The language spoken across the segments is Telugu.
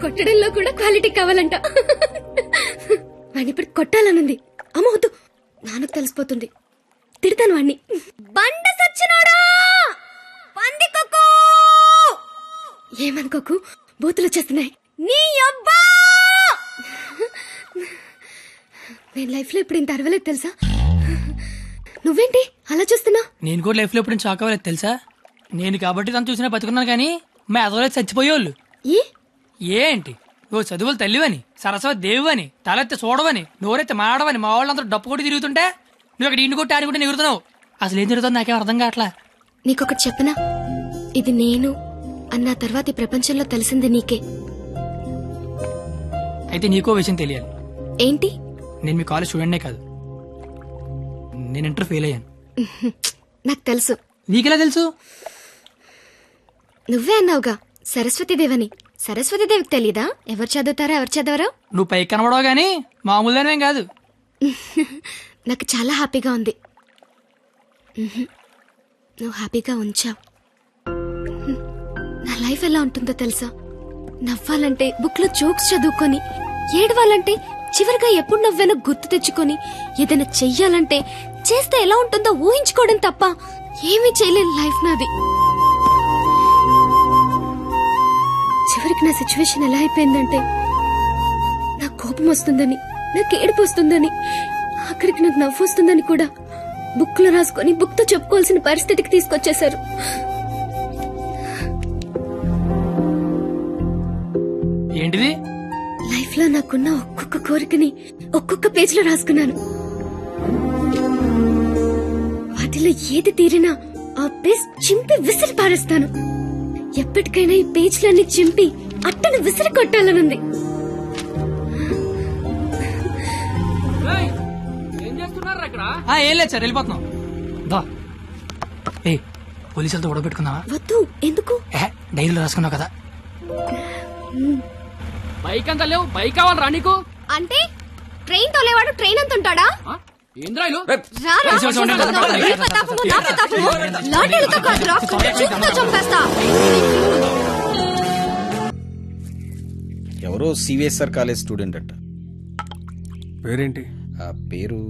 కొట్టడంలో కూడా క్వాలిటీ కావాలంట. వాడిని ఇప్పుడు కొట్టాలనుంది. అమ్మ వద్దు, నాన్నకు తెలిసిపోతుంది. తిడతాను వాణ్ణి. బండ సచ్చినాడా, పందికొక్కు. ఏమనుకోకు, బూతులు వచ్చేస్తున్నాయి. నీ అబ్బా, నేను లైఫ్ లో ఇప్పుడు ఇంత అరవలేదు తెలుసా. నువ్వేంటి అలా చూస్తున్నా? నేను కూడా లైఫ్ లో ఎప్పుడు షాక్ అవ్వలేదు తెలుసా. నేను కాబట్టి తను చూసినా బతుకున్నాను, కానీ మా అదోలేదు చచ్చిపోయేవాళ్ళు. ఏంటి ఓ చదువులు తల్లివని, సరస్వతి దేవివని, తలెత్తి చూడవని, నోరెత్తి మాడవని మా వాళ్ళందరూ డప్పు కొట్టి తిరుగుతుంటే నువ్వు అక్కడ ఇంటి కొట్టి ఆడి ఎగురుతున్నావు. అసలు ఏం తిరుగుతుంది నాకేం అర్థం కావట్లా. నీకొకటి చెప్పనా, ఇది నేను అన్న తర్వాత ఈ ప్రపంచంలో తెలిసింది నీకే. అయితే నీకో విషయం తెలియాలి. ఏంటి? నేను మీ కాలేజ్ స్టూడెంట్నే కాదు, నేను ఇంటర్ ఫెయిల్ అయ్యాను. నాకు తెలుసు. నీకెలా తెలుసు? నువ్వే అన్నావుగా సరస్వతీదేవని. సరస్వతీదేవికి తెలీదా ఎవరు చదువుతారా ఎవరు చదవరా? నువ్వు పైకి కనబడవు గానీ మామూలుగానేం కాదు. నాకు చాలా హ్యాపీగా ఉంది. నువ్వు హ్యాపీగా ఉంచావు. నా లైఫ్ ఎలా ఉంటుందో తెలుసా? నవ్వాలంటే బుక్ లో జోక్స్ చదువుకొని, ఏడవాలంటే చివరిగా ఎప్పుడు నవ్వానో గుర్తు తెచ్చుకొని, ఏదైనా చెయ్యాలంటే చేస్తే ఎలా ఉంటుందో ఊహించుకోవడం తప్ప ఏమీ చేయలేని లైఫ్ నాది. చివరికి నా సిచ్యువేషన్ ఎలా అయిపోయిందంటే, నాకు కోపం వస్తుందని, నాకు ఏడుపు వస్తుందని, అక్కడికి నాకు నవ్వు వస్తుందని కూడా బుక్ లో రాసుకొని బుక్ తో చెప్పుకోవాల్సిన పరిస్థితికి తీసుకొచ్చేశారు. ఏంటిది? లైఫ్ లో నాకున్న ఒక్కొక్క కోరికని ఒక్కొక్క పేజ్ లో రాసుకున్నాను. వాటిలో ఏది తీరినా ఆ పేజ్ చింపి విసిరి పారేస్తాను. ఎప్పటికైనా ఈ పేజ్లన్నీ చింపి అట్టను విసిరి కొట్టాలనుంది. ఏం లేదు సార్, వెళ్ళిపోతున్నాం. పోలీసులతో గొడవ పెట్టుకున్నావా? వద్దు. ఎందుకు? డైరీలో రాసుకున్నావు కదా. బైక్ అంతా లేవు, బైక్ కావాలరా నీకు? అంటే ట్రైన్ తోలేవాడు ట్రైన్ అంత ఉంటాడా? ఎవరో సివిఎస్ఆర్ కాలేజ్ స్టూడెంట్ అట. పేరేంటి? ఆ పేరు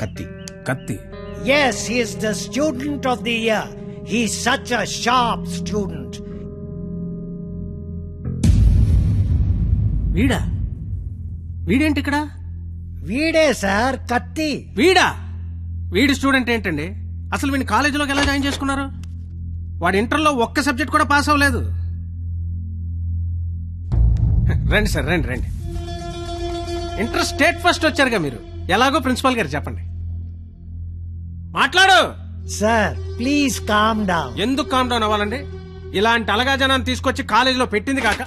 కత్తి. కత్తి? Yes, he is the student of the year. He is such a sharp student. వీడా? వీడేంటి ఇక్కడ? వీడే సార్, కత్తి. వీడా? వీడి స్టూడెంట్ ఏంటండి? అసలు వీడిని కాలేజీలోకి ఎలా జాయిన్ చేసుకున్నారు? వాడి ఇంటర్లో ఒక్క సబ్జెక్ట్ కూడా పాస్ అవ్వలేదు. రండి సార్, రండి రండి. ఇంటర్ స్టేట్ ఫస్ట్ వచ్చారుగా మీరు, ఎలాగో ప్రిన్సిపాల్ గారు చెప్పండి. మాట్లాడు సార్. Please calm down. ఎందుకు కామ్ డౌన్ అవ్వాలండి? ఇలాంటి అలగా జనాన్ని తీసుకొచ్చి కాలేజీలో పెట్టింది కాక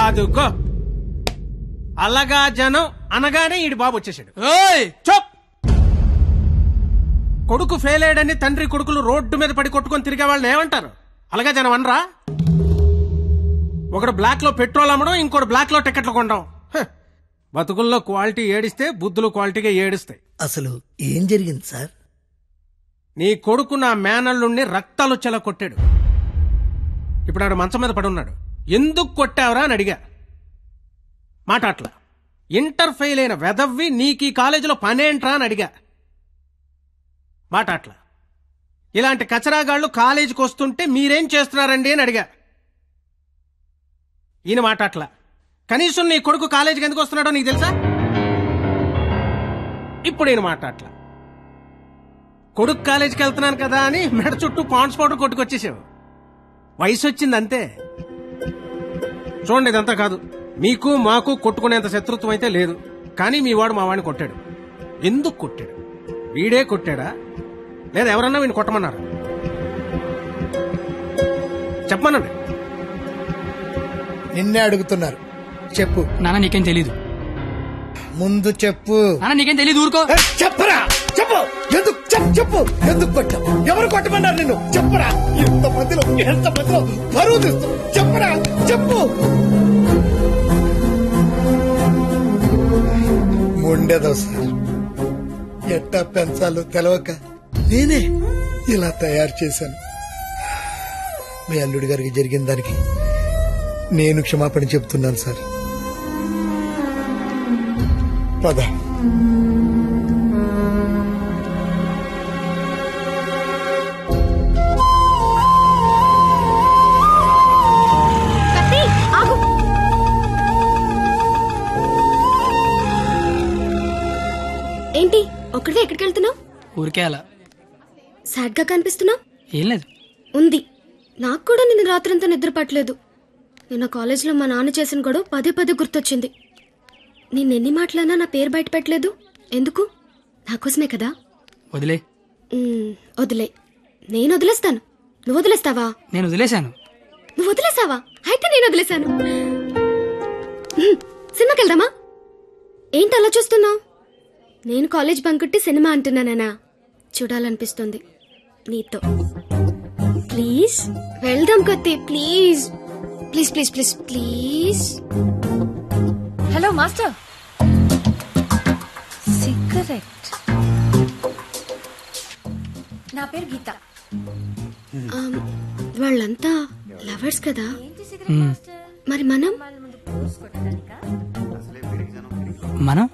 అదుగో అలగా జనం అనగానే ఈడి బాబు వచ్చేసాడు. చప్! కొడుకు ఫెయిల్ అయ్యాడని తండ్రి కొడుకులు రోడ్డు మీద పడి కొట్టుకొని తిరిగే వాళ్ళని ఏమంటారు? అలగా జనం అనరా? ఒకడు బ్లాక్ లో పెట్రోల్ అమ్మడం, ఇంకోటి బ్లాక్ లో టికెట్లు కొనడం. బతుకుల్లో క్వాలిటీ ఏడిస్తే బుద్ధులు క్వాలిటీగా ఏడుస్తాయి. అసలు ఏం జరిగింది సార్? నీ కొడుకు నా మేనల్లుణ్ణి రక్తాలు వచ్చేలా కొట్టాడు. ఇప్పుడు ఆడు మంచం మీద పడి ఉన్నాడు. ఎందుకు కొట్టావరా అని అడిగా. మాట అట్లా. ఇంటర్ ఫెయిల్ అయిన వెదవ్వి నీకు ఈ కాలేజీలో పనేంట్రా అని అడిగా. మాట అట్లా. ఇలాంటి కచరాగాళ్లు కాలేజీకి వస్తుంటే మీరేం చేస్తున్నారండి అని అడిగా. ఈయన మాట అట్లా. కనీసం నీ కొడుకు కాలేజీకి ఎందుకు వస్తున్నాడో నీకు తెలుసా? ఇప్పుడు ఈయన మాట అట్లా. కొడుకు కాలేజీకి వెళ్తున్నాను కదా అని మెడ చుట్టూ పాండ్స్ పౌడర్ కొట్టుకొచ్చేసావు. వయసు వచ్చింది అంతే. చూడండి, ఇదంతా కాదు. మీకు మాకు కొట్టుకునేంత శత్రుత్వం అయితే లేదు, కానీ మీ వాడు మా వాడిని కొట్టాడు. ఎందుకు కొట్టాడు? వీడే కొట్టాడా లేదా ఎవరన్నా వీడిని కొట్టమన్నారు? చెప్పమనండి. నిన్నే అడుగుతున్నారు, చెప్పు. నాన్న నీకేం తెలీదు. ముందు చెప్పు. నాన్న నీకేం తెలీదు, ఊరుకో. చెప్పరా, చెప్పు. ఎందుకు చెప్పు. ఎందుకు కొట్టావు? ఎవరు కొట్టమన్నారు నిన్ను? చెప్పరా. ఎంత మందిలో బరువు తీస్తూ చెప్పరా, చెప్పు. ఉండేదో సార్, ఎట్టా పెంచాలో తెలవక నేనే ఇలా తయారు చేశాను. మీ అల్లుడి గారికి జరిగిన దానికి నేను క్షమాపణ చెప్తున్నాను సార్. పద. ఏంటి ఒక్కడే ఎక్కడికి వెళ్తున్నావు? ఊరికే అలా. సాడ్ గా కనిపిస్తున్నావు. ఏం లేదు. ఉంది. నాకు కూడా నిన్న రాత్రంతా నిద్ర పట్టలేదు. నిన్న కాలేజీలో మా నాన్న చేసిన గొడవ పదే పదే గుర్తొచ్చింది. నిన్నెన్ని మాటలన్నా నా పేరు బయట పెట్టలేదు. ఎందుకు? నాకోసమే కదా. వదిలే. వదిలే. నేను వదిలేస్తాను. నువ్వు వదిలేస్తావా? నేను వదిలేశాను. నువ్వు వదిలేసావా? అయితే నేను వదిలేశాను. సినిమాకి వెళ్దామా? ఏంటి అలా చూస్తున్నావు? నేను కాలేజ్ బంకుట్టి సినిమా అంటున్నానా? చూడాలనిపిస్తుంది నీతో. ప్లీజ్ వెళ్దాం కత్తి. Please please please please please. Hello master. Cigarette. నా పేరు గీత. వాళ్ళంతా లవర్స్ కదా. మరి మనం మనం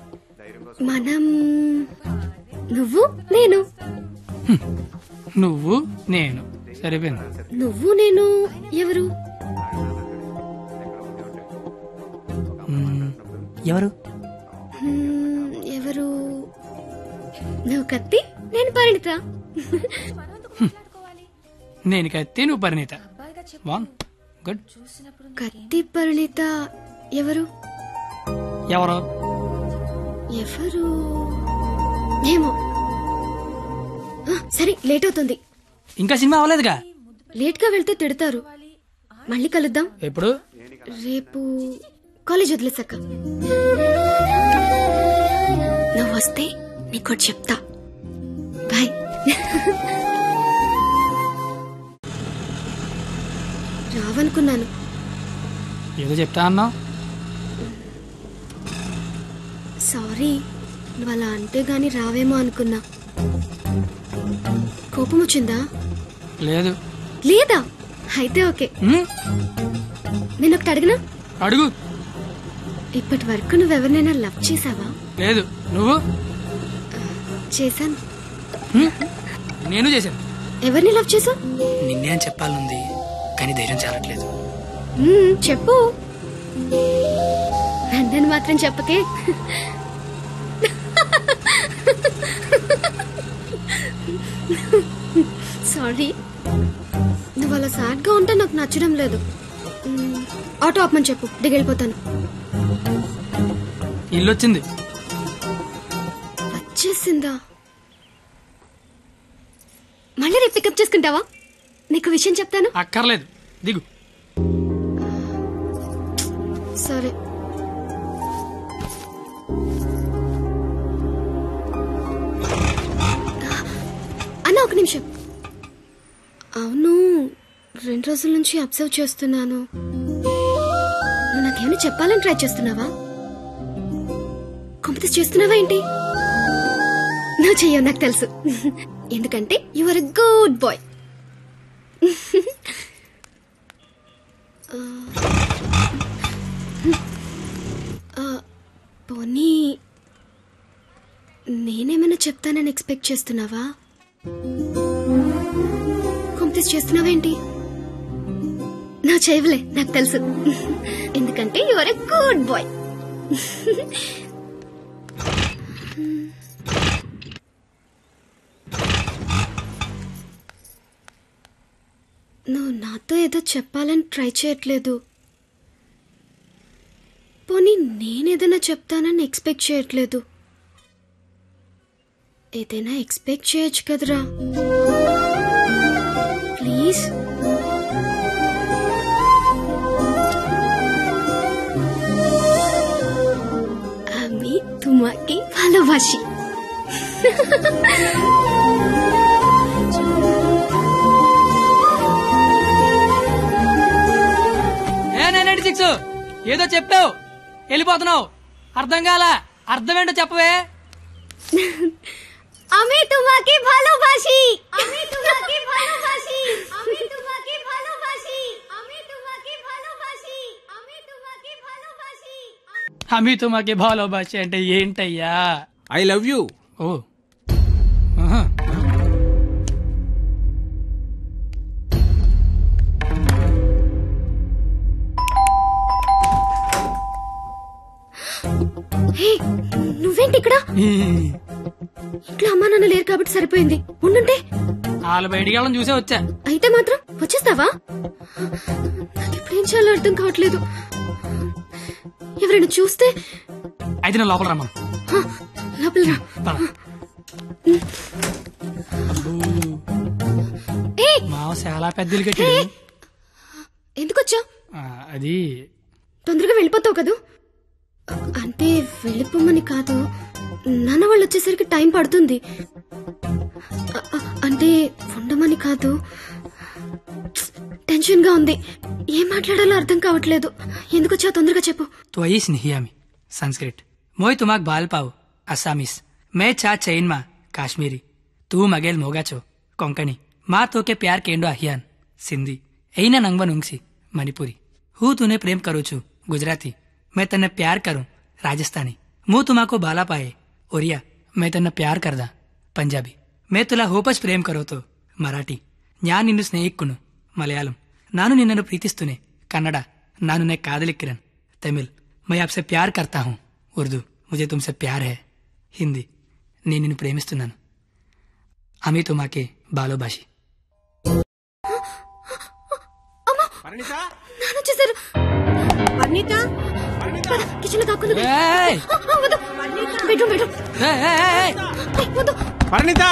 మనం నువ్వు నేను. నువ్వు నేను సరిపోయింది. నువ్వు నేను ఎవరు? ఎవరు? ఎవరు? నువ్వు కత్తి, నేను పరిణిత. నేను కత్తి, నువ్వు పరిణిత. గుడ్. కత్తి పరిణిత ఎవరు? ఎవరు? ఎవరు ఏమో. సరే లేట్ అవుతుంది. ఇంకా సినిమా అవ్వలేదుగా. లేట్ గా వెళ్తే తిడతారు. మళ్ళీ కలుద్దాం. ఎప్పుడు? రేపు కాలేజ్ వదిలేసాక. నువ్వు వస్తే నీకోటి చెప్తా. బాయ్. రావనుకున్నాను. ఏదో చెప్తా అన్నావు. సారీ, నువ్వు అలా అంటే గాని రావేమో అనుకున్నా. కోపం వచ్చిందా? లేదు. లేదా? అయితే ఓకే. నేను ఒకటి అడిగినా? అడుగు. ఇప్పటి వరకు నువ్వెవరినైనా లవ్ చేసావా? లేదు. నువ్వు? చేశాను. నేను చేశాను. ఎవరిని లవ్ చేసావు? నిన్నే అని చెప్పాలనుంది కానీ ధైర్యం చాలట్లేదు. చెప్పు. నన్ను మాత్రం చెప్పకే. సారీ. నువ్వు అలా సాడ్ గా ఉంటే నాకు నచ్చడం లేదు. ఆటో ఆపమని చెప్పు, దిగెళ్ళిపోతాను. ఇల్లు వచ్చింది. వచ్చేసిందా? మళ్ళీ రేపు పికప్ చేసుకుంటావా? నీకు విషయం చెప్తాను. అక్కర్లేదు, దిగు. సరే. అన్న ఒక నిమిషం. అవును, 2 రోజుల నుంచి అబ్జర్వ్ చేస్తున్నాను. నువ్వు నాకేమైనా చెప్పాలని ట్రై చేస్తున్నావా? కాంపిటీస్ చేస్తున్నావా ఏంటి? నువ్వు చెయ్యవు, నాకు తెలుసు. ఎందుకంటే you are a good boy. పోనీ నేనేమైనా చెప్తానని ఎక్స్పెక్ట్ చేస్తున్నావా? కాంపిటీస్ చేస్తున్నావా ఏంటి? నువ్వు చేయవులే, నాకు తెలుసు. ఎందుకంటే you are a good boy. నువ్వు నాతో ఏదో చెప్పాలని ట్రై చేయట్లేదు. పోనీ నేనేదైనా చెప్తానని ఎక్స్పెక్ట్ చేయట్లేదు. ఏదైనా ఎక్స్పెక్ట్ చేయొచ్చు కదరా. ప్లీజ్. আমি তোমাকে ভালোবাসি. ఏదో చెప్పావు, వెళ్ళిపోతున్నావు. అర్థం కాల. అర్థం ఏంటో చెప్పవే. আমি তোমাকে ভালোবাসি. আমি তোমাকে ভালোবাসি. আমি তোমাকে ভালোবাসি. আমি তোমাকে ভালোবাসি. హమీ తుమాకి భాలోబాషి అంటే ఏంటయ్యా? I love you. ఓ ఆహా. హే, నువ్వేంటి ఇక్కడ? ఇంట్లో అమ్మా నాన్న లేరు కాబట్టి సరిపోయింది. ఉండుంటే వాళ్ళ బయటికి వెళ్ళడం చూసే వచ్చా. అయితే మాత్రం వచ్చేస్తావా? నాకు ఇప్పుడేం చేయాలో అర్థం కావట్లేదు. ఎవరైనా చూస్తే? అయితే నేను లోపల రమ్మను. హ, లోపల రా. పద. ఏయ్, మావ చాలా పెద్దలు కట్టాడు. ఎందుకొచ్చావు? అది తొందరగా వెళ్ళిపోతావు కదూ? అంటే వెళ్ళిపోమని కాదు, నాన్న వాళ్ళు వచ్చేసరికి టైం పడుతుంది. అంటే ఉండమని కాదు, టెన్షన్ గా ఉంది. ఏం మాట్లాడాలో అర్థం కావట్లేదు. ఎందుకొచ్చావు తొందరగా చెప్పు. तो आइस नहीं आमी संस्कृत मोय तुमाक बाल पाव असामीस मैं चा चैन मा काश्मीरी तू मगेल मोगाचो कोंकणी माँ तो के प्यार केंडो अहियान सिंधी ऐना नंगवन उंगसी मणिपुरी हूँ तूने प्रेम करू छू गुजराती मैं तन्ने प्यार करूं राजस्थानी मुँह तुमाको बाला पाए ओरिया मैं तन्ने प्यार करदा पंजाबी मैं तुला होपच प्रेम करो तो मराठी न्यान निन्नु स्नेहिक्कुनु मलयालम नानु निन्ननु प्रीतिस्तुने कन्नड नानु ने कादलिक्किरन तमिल मैं आपसे प्यार करता हूँ उर्दू मुझे तुमसे प्यार है हिंदी నేను నిన్ను ప్రేమిస్తున్నాను అమీ తుమాకే బాలోబాషి. పరిణిత, నాన్న వచ్చేసారు. Varnita? కిచెన్ లో దాక్కుంది. ఏయ్! Bedroom bedroom. ఏయ్, ఏయ్, ఏయ్! వద్దు, పరిణిత,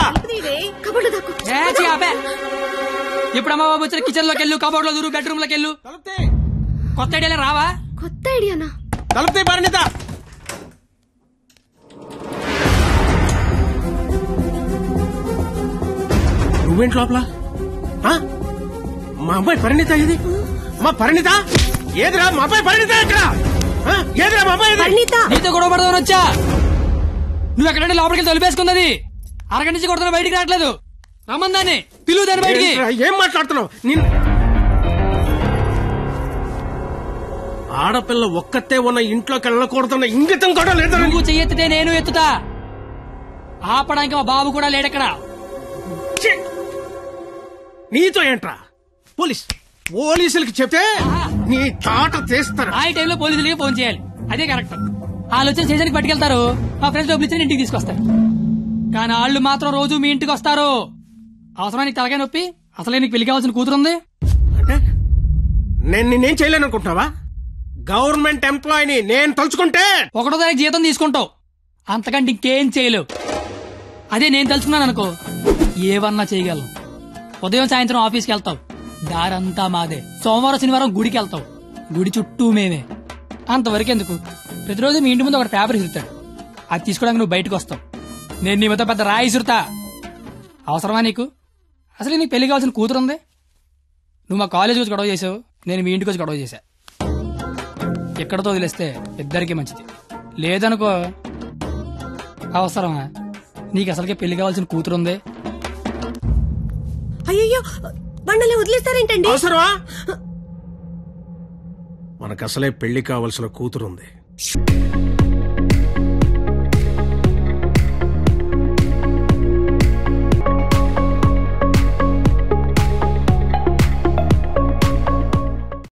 కబోర్డ్ దాక్కు. ఏయ్, చీ, ఆపే. ఇప్పుడు అమ్మ బాబు వచ్చిన కిచెన్ లోకి వెళ్ళు, కబోర్డ్ లో దూరు, బెడ్రూమ్ లోకి వెళ్ళు. తలుపుతే, కొత్త ఐడియాలే రావా? కొత్త ఐడియానా? తలుపుతే పరిణిత. నువ్వేంటి లోపల? ఆ? మా అమ్మాయి పరిణిత ఏది? మా పరిణిత ఏదిరా? మా అమ్మాయి పరిణిత ఎక్కడ? ఆ? ఏదిరా మా అమ్మాయి ఏది? నీతో గొడవ పడదామని వచ్చా. నువ్వు ఎక్కడంటే లోపలికి వెళ్ళి తొలిపేసుకున్నది. అరగంట నుంచి కొడుతున్నా, బయటికి రావట్లేదు. రమ్మందాన్ని పిలువు, దాన్ని బయటికి. ఏంట్రా, ఏం మాట్లాడుతున్నావు? ఆడపిల్ల ఒక్కతే ఉన్న ఇంట్లోకి వెళ్ళకూడదన్న ఇంగితం కూడా లేదా? నువ్వు చెయ్యెత్తితే నేను ఎత్తుతా. ఆపడానికి మా బాబు కూడా లేడెక్కడ. ఛీ! నీతో ఏంట్రా? పోలీసులకి చెప్తే నీ తాట తీస్తారు. ఆ టైంలో పోలీసులకి ఫోన్ చేయాలి, అదే కరెక్ట్. వాళ్ళు వచ్చి స్టేషన్కి పట్టుకెళ్తారు, మా ఫ్రెండ్స్ డబ్బులు ఇచ్చి ఇంటికి తీసుకొస్తారు. కానీ వాళ్ళు మాత్రం రోజు మీ ఇంటికి వస్తారు. అవసరమా నీకు తలకాయ నొప్పి? అసలే నీకు పెళ్లి కావాల్సిన కూతురుంది. అంటే నేను నిన్నేం చేయలేను అనుకుంటున్నావా? గవర్నమెంట్ ఎంప్లాయీని నేను తలుచుకుంటే 1వ తారీఖు జీతం తీసుకుంటావు, అంతకంటే ఇంకేం చేయలేవు. అదే నేను తలుచుకున్నాను అనుకో, ఏవన్నా చేయగలను. ఉదయం సాయంత్రం ఆఫీస్కి వెళ్తావు, దారంతా మాదే. సోమవారం శనివారం గుడికి వెళ్తావు, గుడి చుట్టూ మేమే. అంతవరకు ఎందుకు, ప్రతిరోజు మీ ఇంటి ముందు ఒక పేపర్ ఇస్తాడు, అది తీసుకోవడానికి నువ్వు బయటకు వస్తావు. నేను నీ మీద పెద్ద రాయి ఇసురుతా. అవసరమా నీకు? అసలు నీకు పెళ్లి కావాల్సిన కూతురుంది. నువ్వు మా కాలేజ్ వచ్చి గొడవ చేసావు, నేను మీ ఇంటికి వచ్చి గొడవ చేశా. ఎక్కడతో వదిలేస్తే ఇద్దరికి మంచిది. లేదనుకో, అవసరమా? నీకు అసలుకే పెళ్లి కావాల్సిన కూతురుంది. అయ్యో బండలే వదిలేస్తారేంటండి? అవసరమా? మనకు అసలే పెళ్లి కావాల్సిన కూతురుంది.